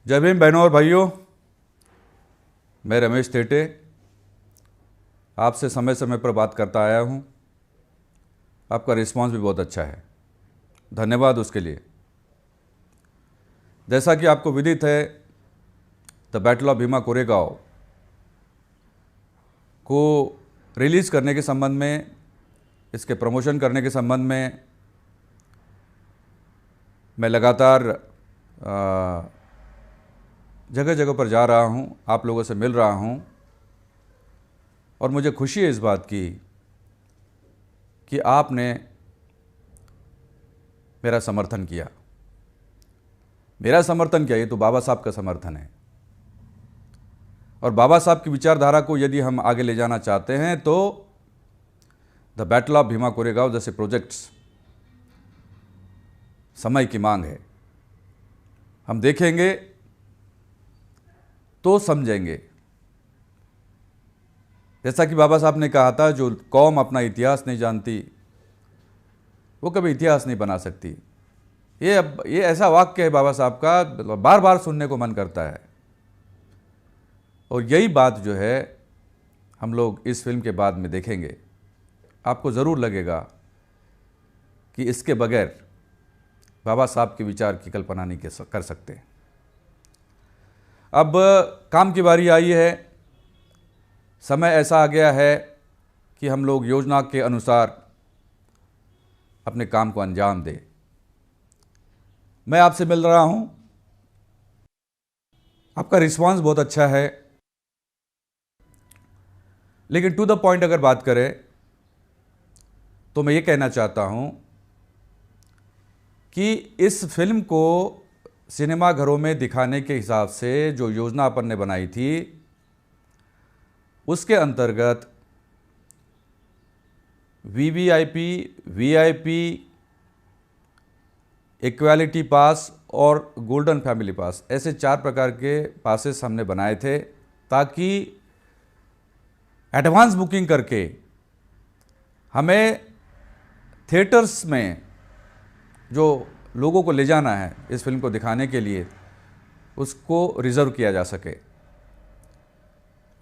जय भीम बहनों और भाइयों, मैं रमेश थेटे आपसे समय समय पर बात करता आया हूं। आपका रिस्पांस भी बहुत अच्छा है, धन्यवाद उसके लिए। जैसा कि आपको विदित है, the battle of Bhima Koregaon को रिलीज़ करने के संबंध में, इसके प्रमोशन करने के संबंध में मैं लगातार जगह जगह पर जा रहा हूं, आप लोगों से मिल रहा हूं और मुझे खुशी है इस बात की कि आपने मेरा समर्थन किया। मेरा समर्थन क्या, ये तो बाबा साहब का समर्थन है। और बाबा साहब की विचारधारा को यदि हम आगे ले जाना चाहते हैं तो the battle of Bhima Koregaon जैसे प्रोजेक्ट्स समय की मांग है। हम देखेंगे तो समझेंगे। जैसा कि बाबा साहब ने कहा था, जो कौम अपना इतिहास नहीं जानती वो कभी इतिहास नहीं बना सकती। ये ऐसा वाक्य है बाबा साहब का, बार बार सुनने को मन करता है। और यही बात जो है हम लोग इस फिल्म के बाद में देखेंगे। आपको ज़रूर लगेगा कि इसके बगैर बाबा साहब के विचार की कल्पना नहीं कर सकते। अब काम की बारी आई है। समय ऐसा आ गया है कि हम लोग योजना के अनुसार अपने काम को अंजाम दें। मैं आपसे मिल रहा हूं, आपका रिस्पांस बहुत अच्छा है, लेकिन टू द पॉइंट अगर बात करें तो मैं ये कहना चाहता हूं कि इस फिल्म को सिनेमा घरों में दिखाने के हिसाब से जो योजना अपन ने बनाई थी, उसके अंतर्गत वीवीआईपी, वीआईपी, इक्वालिटी पास और गोल्डन फैमिली पास, ऐसे 4 प्रकार के पासेस हमने बनाए थे ताकि एडवांस बुकिंग करके हमें थिएटर्स में जो लोगों को ले जाना है इस फिल्म को दिखाने के लिए, उसको रिज़र्व किया जा सके।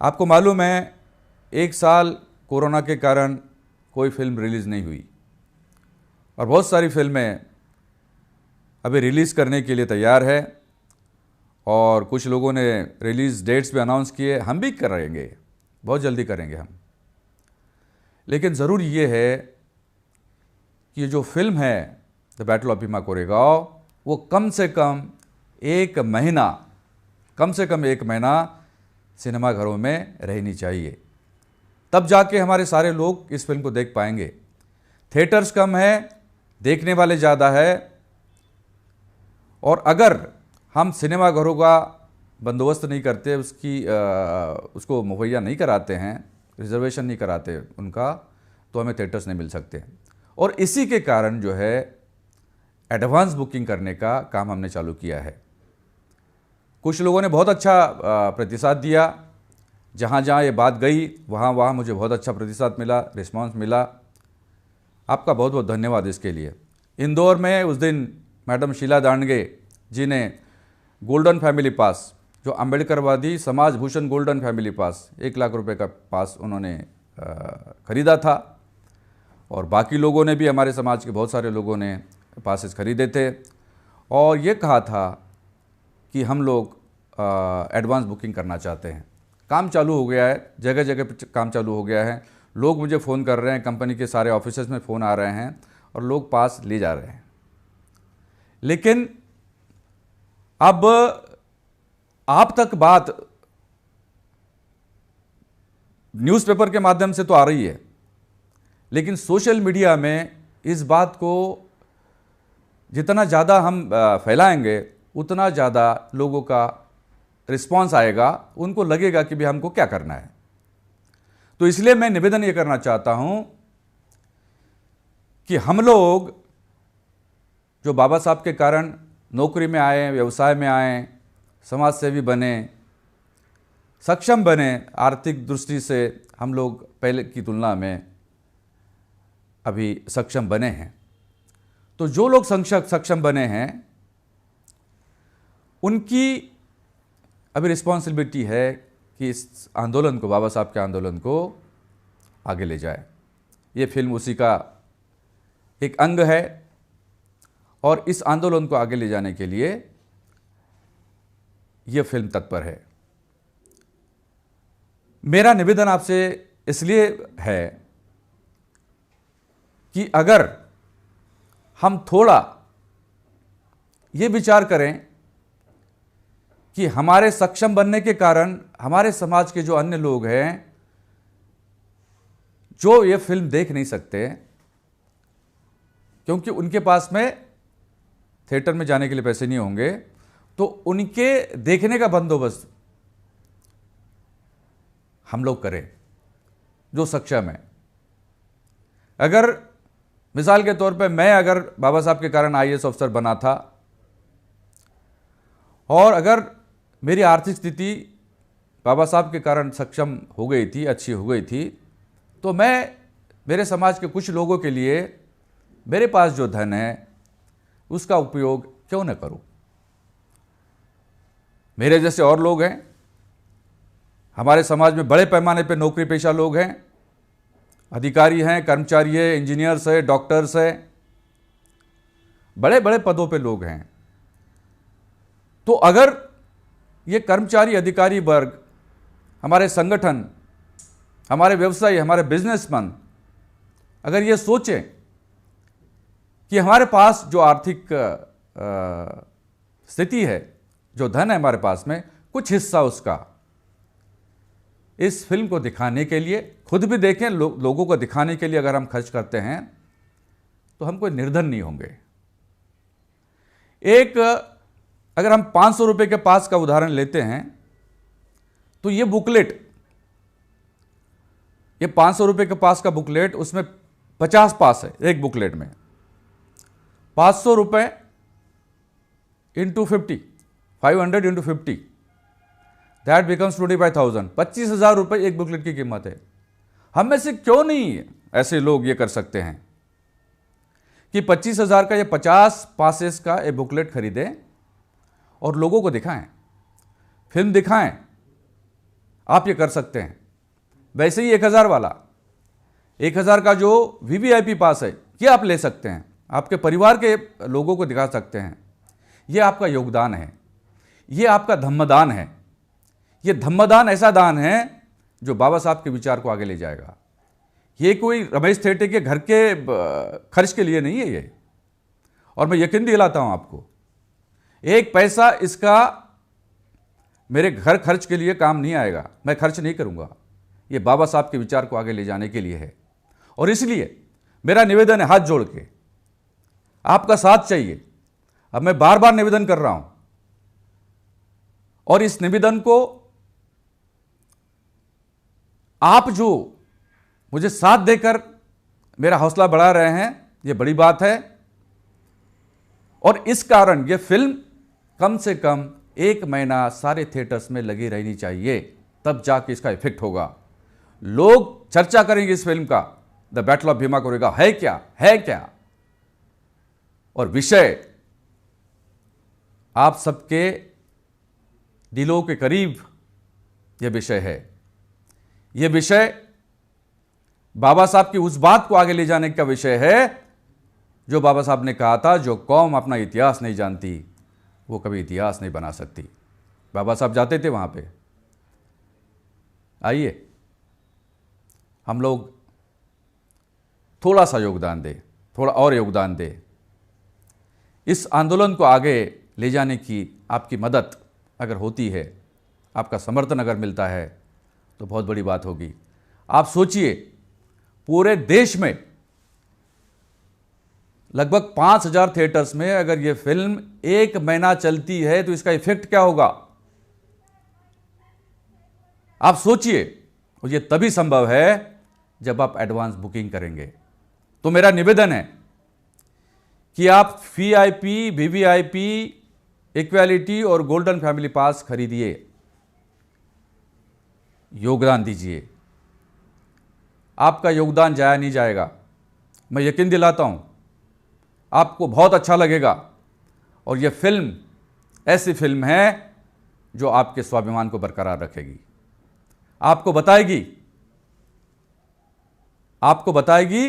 आपको मालूम है, 1 साल कोरोना के कारण कोई फिल्म रिलीज़ नहीं हुई और बहुत सारी फिल्में अभी रिलीज़ करने के लिए तैयार है और कुछ लोगों ने रिलीज़ डेट्स भी अनाउंस किए। हम भी करेंगे, बहुत जल्दी करेंगे हम। लेकिन ज़रूरी ये है कि जो फिल्म है the battle of Bhima Koregaon, वो कम से कम एक महीना सिनेमा घरों में रहनी चाहिए। तब जाके हमारे सारे लोग इस फिल्म को देख पाएंगे। थिएटर्स कम है, देखने वाले ज़्यादा है। और अगर हम सिनेमा घरों का बंदोबस्त नहीं करते, उसको मुहैया नहीं कराते हैं, रिजर्वेशन नहीं कराते उनका, तो हमें थिएटर्स नहीं मिल सकते। और इसी के कारण जो है एडवांस बुकिंग करने का काम हमने चालू किया है। कुछ लोगों ने बहुत अच्छा प्रतिसाद दिया। जहाँ जहाँ ये बात गई वहाँ मुझे बहुत अच्छा प्रतिसाद मिला, रिस्पांस मिला। आपका बहुत बहुत धन्यवाद इसके लिए। इंदौर में उस दिन मैडम शीला दांडगे जी ने गोल्डन फैमिली पास, जो अम्बेडकरवादी समाज भूषण गोल्डन फैमिली पास, 1 लाख रुपए का पास उन्होंने खरीदा था। और बाकी लोगों ने भी, हमारे समाज के बहुत सारे लोगों ने पासेस खरीदे थे और ये कहा था कि हम लोग एडवांस बुकिंग करना चाहते हैं। काम चालू हो गया है, जगह जगह पे काम चालू हो गया है। लोग मुझे फ़ोन कर रहे हैं, कंपनी के सारे ऑफिसेज में फ़ोन आ रहे हैं और लोग पास ले जा रहे हैं। लेकिन अब आप तक बात न्यूज़पेपर के माध्यम से तो आ रही है, लेकिन सोशल मीडिया में इस बात को जितना ज़्यादा हम फैलाएंगे, उतना ज़्यादा लोगों का रिस्पांस आएगा। उनको लगेगा कि भी हमको क्या करना है। तो इसलिए मैं निवेदन ये करना चाहता हूं कि हम लोग जो बाबा साहब के कारण नौकरी में आए, व्यवसाय में आए, समाज सेवी बने, सक्षम बने, आर्थिक दृष्टि से हम लोग पहले की तुलना में अभी सक्षम बने हैं। तो जो लोग सक्षम बने हैं, उनकी अभी रिस्पॉन्सिबिलिटी है कि इस आंदोलन को, बाबा साहब के आंदोलन को आगे ले जाए। ये फिल्म उसी का एक अंग है और इस आंदोलन को आगे ले जाने के लिए यह फिल्म तत्पर है। मेरा निवेदन आपसे इसलिए है कि अगर हम थोड़ा ये विचार करें कि हमारे सक्षम बनने के कारण हमारे समाज के जो अन्य लोग हैं जो ये फिल्म देख नहीं सकते क्योंकि उनके पास में थिएटर में जाने के लिए पैसे नहीं होंगे, तो उनके देखने का बंदोबस्त हम लोग करें जो सक्षम है। अगर मिसाल के तौर पे मैं अगर बाबा साहब के कारण आईएएस अफसर बना था और अगर मेरी आर्थिक स्थिति बाबा साहब के कारण सक्षम हो गई थी, अच्छी हो गई थी, तो मैं मेरे समाज के कुछ लोगों के लिए मेरे पास जो धन है उसका उपयोग क्यों न करूं। मेरे जैसे और लोग हैं, हमारे समाज में बड़े पैमाने पर नौकरी पेशा लोग हैं, अधिकारी हैं, कर्मचारी हैं, इंजीनियर्स हैं, डॉक्टर्स हैं, बड़े बड़े पदों पे लोग हैं। तो अगर ये कर्मचारी अधिकारी वर्ग, हमारे संगठन, हमारे व्यवसायी, हमारे बिजनेसमैन अगर ये सोचें कि हमारे पास जो आर्थिक स्थिति है, जो धन है हमारे पास में, कुछ हिस्सा उसका इस फिल्म को दिखाने के लिए, खुद भी देखें, लोगों को दिखाने के लिए अगर हम खर्च करते हैं तो हम कोई निर्धन नहीं होंगे। एक अगर हम 500 रुपये के पास का उदाहरण लेते हैं तो ये बुकलेट, ये 500 रुपये के पास का बुकलेट, उसमें 50 पास है एक बुकलेट में। 500 रुपये इंटू 50, 500 इंटू 50, दैट बिकम्स 25,000। 25,000 रुपये एक बुकलेट की कीमत है। हम में से क्यों नहीं ऐसे लोग ये कर सकते हैं कि 25,000 का ये 50 पासेस का एक बुकलेट खरीदें और लोगों को दिखाएं, फिल्म दिखाएं। आप ये कर सकते हैं। वैसे ही 1,000 वाला, 1,000 का जो वीवीआईपी पास है, ये आप ले सकते हैं, आपके परिवार के लोगों को दिखा सकते हैं। ये आपका योगदान है, ये आपका धम्मदान है। ये धम्मदान ऐसा दान है जो बाबा साहब के विचार को आगे ले जाएगा। ये कोई रमेश थिएटर के घर के खर्च के लिए नहीं है ये। और मैं यकीन दिलाता हूं आपको, एक पैसा इसका मेरे घर खर्च के लिए काम नहीं आएगा, मैं खर्च नहीं करूंगा। ये बाबा साहब के विचार को आगे ले जाने के लिए है। और इसलिए मेरा निवेदन है, हाथ जोड़ के आपका साथ चाहिए। अब मैं बार बार निवेदन कर रहा हूं और इस निवेदन को आप जो मुझे साथ देकर मेरा हौसला बढ़ा रहे हैं, यह बड़ी बात है। और इस कारण यह फिल्म कम से कम 1 महीना सारे थिएटर्स में लगी रहनी चाहिए, तब जाके इसका इफेक्ट होगा। लोग चर्चा करेंगे इस फिल्म का, the battle of Bhima Koregaon है क्या, है क्या। और विषय आप सबके दिलों के करीब यह विषय है। यह विषय बाबा साहब की उस बात को आगे ले जाने का विषय है जो बाबा साहब ने कहा था, जो कौम अपना इतिहास नहीं जानती वो कभी इतिहास नहीं बना सकती। बाबा साहब जाते थे वहां पे। आइए हम लोग थोड़ा सा योगदान दें, थोड़ा और योगदान दें। इस आंदोलन को आगे ले जाने की आपकी मदद अगर होती है, आपका समर्थन अगर मिलता है तो बहुत बड़ी बात होगी। आप सोचिए, पूरे देश में लगभग 5,000 थिएटर्स में अगर यह फिल्म 1 महीना चलती है तो इसका इफेक्ट क्या होगा, आप सोचिए। और यह तभी संभव है जब आप एडवांस बुकिंग करेंगे। तो मेरा निवेदन है कि आप वीआईपी, वीवीआईपी, इक्वालिटी और गोल्डन फैमिली पास खरीदिए, योगदान दीजिए। आपका योगदान जाया नहीं जाएगा। मैं यकीन दिलाता हूं आपको बहुत अच्छा लगेगा। और यह फिल्म ऐसी फिल्म है जो आपके स्वाभिमान को बरकरार रखेगी, आपको बताएगी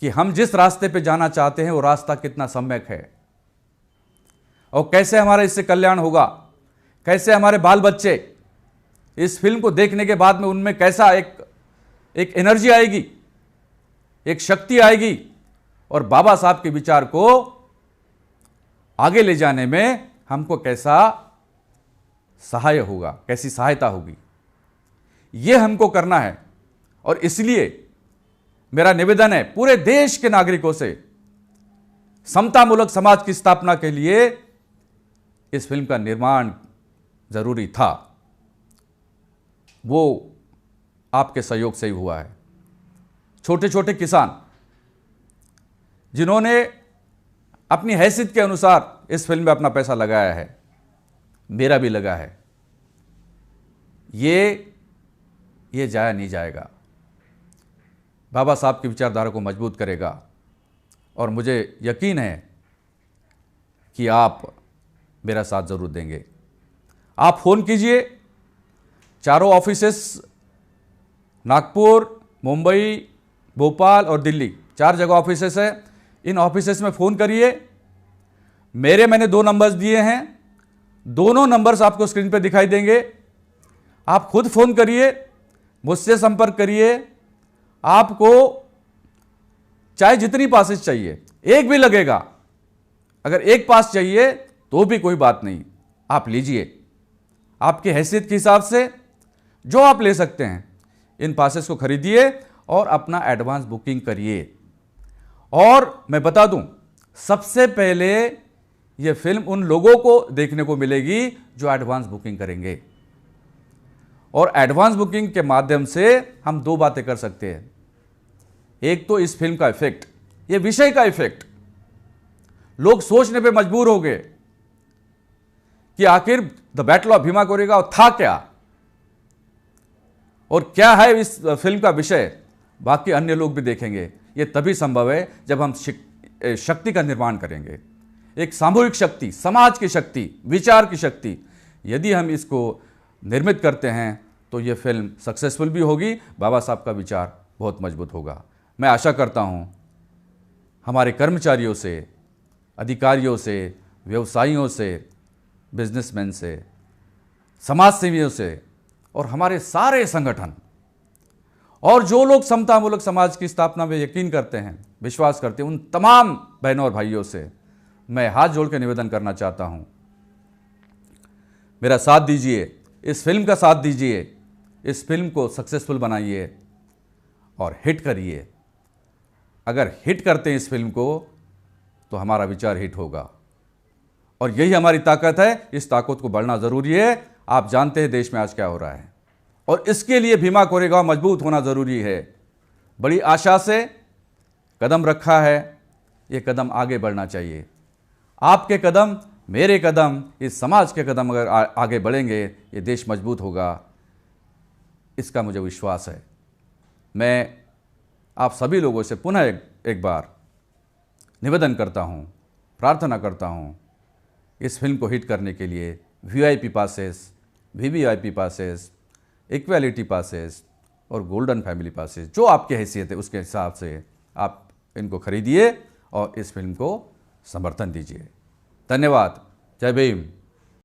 कि हम जिस रास्ते पे जाना चाहते हैं वो रास्ता कितना सम्यक है और कैसे हमारा इससे कल्याण होगा, कैसे हमारे बाल बच्चे इस फिल्म को देखने के बाद में उनमें कैसा एक एनर्जी आएगी, एक शक्ति आएगी और बाबा साहब के विचार को आगे ले जाने में हमको कैसा सहाय होगा, कैसी सहायता होगी, ये हमको करना है। और इसलिए मेरा निवेदन है पूरे देश के नागरिकों से, समतामूलक समाज की स्थापना के लिए इस फिल्म का निर्माण जरूरी था, वो आपके सहयोग से ही हुआ है। छोटे छोटे किसान जिन्होंने अपनी हैसियत के अनुसार इस फिल्म में अपना पैसा लगाया है, मेरा भी लगा है, ये जाया नहीं जाएगा, बाबा साहब की विचारधारा को मजबूत करेगा। और मुझे यकीन है कि आप मेरा साथ ज़रूर देंगे। आप फ़ोन कीजिए, चारों ऑफिसेस नागपुर, मुंबई, भोपाल और दिल्ली, 4 जगह ऑफिसेस है। इन ऑफिसेस में फ़ोन करिए। मैंने 2 नंबर्स दिए हैं, दोनों नंबर्स आपको स्क्रीन पर दिखाई देंगे। आप खुद फ़ोन करिए, मुझसे संपर्क करिए। आपको चाहे जितनी पासेस चाहिए, एक भी लगेगा, अगर एक पास चाहिए तो भी कोई बात नहीं, आप लीजिए। आपकी हैसियत के हिसाब से जो आप ले सकते हैं, इन पासेस को खरीदिए और अपना एडवांस बुकिंग करिए। और मैं बता दूं, सबसे पहले यह फिल्म उन लोगों को देखने को मिलेगी जो एडवांस बुकिंग करेंगे। और एडवांस बुकिंग के माध्यम से हम 2 बातें कर सकते हैं। एक तो इस फिल्म का इफेक्ट, ये विषय का इफेक्ट, लोग सोचने पे मजबूर हो गए कि आखिर the battle of Bhima Koregaon था क्या और क्या है इस फिल्म का विषय। बाकी अन्य लोग भी देखेंगे। ये तभी संभव है जब हम शक्ति का निर्माण करेंगे, एक सामूहिक शक्ति, समाज की शक्ति, विचार की शक्ति। यदि हम इसको निर्मित करते हैं तो ये फिल्म सक्सेसफुल भी होगी, बाबा साहब का विचार बहुत मजबूत होगा। मैं आशा करता हूँ हमारे कर्मचारियों से, अधिकारियों से, व्यवसायियों से, बिजनेसमैन से, समाजसेवियों से और हमारे सारे संगठन और जो लोग समतामूलक समाज की स्थापना में यकीन करते हैं, विश्वास करते हैं, उन तमाम बहनों और भाइयों से मैं हाथ जोड़ के निवेदन करना चाहता हूँ, मेरा साथ दीजिए, इस फिल्म का साथ दीजिए, इस फिल्म को सक्सेसफुल बनाइए और हिट करिए। अगर हिट करते हैं इस फिल्म को तो हमारा विचार हिट होगा और यही हमारी ताकत है। इस ताकत को बढ़ना ज़रूरी है। आप जानते हैं देश में आज क्या हो रहा है और इसके लिए भीमा कोरेगांव मजबूत होना ज़रूरी है। बड़ी आशा से कदम रखा है, ये कदम आगे बढ़ना चाहिए। आपके कदम, मेरे कदम, इस समाज के कदम अगर आगे बढ़ेंगे, ये देश मजबूत होगा, इसका मुझे विश्वास है। मैं आप सभी लोगों से पुनः एक बार निवेदन करता हूँ, प्रार्थना करता हूँ, इस फिल्म को हिट करने के लिए VIP passes, VVIP passes, equality passes और गोल्डन फैमिली पासेस, जो आपकी हैसियत है उसके हिसाब से आप इनको खरीदिए और इस फिल्म को समर्थन दीजिए। धन्यवाद। जय भीम।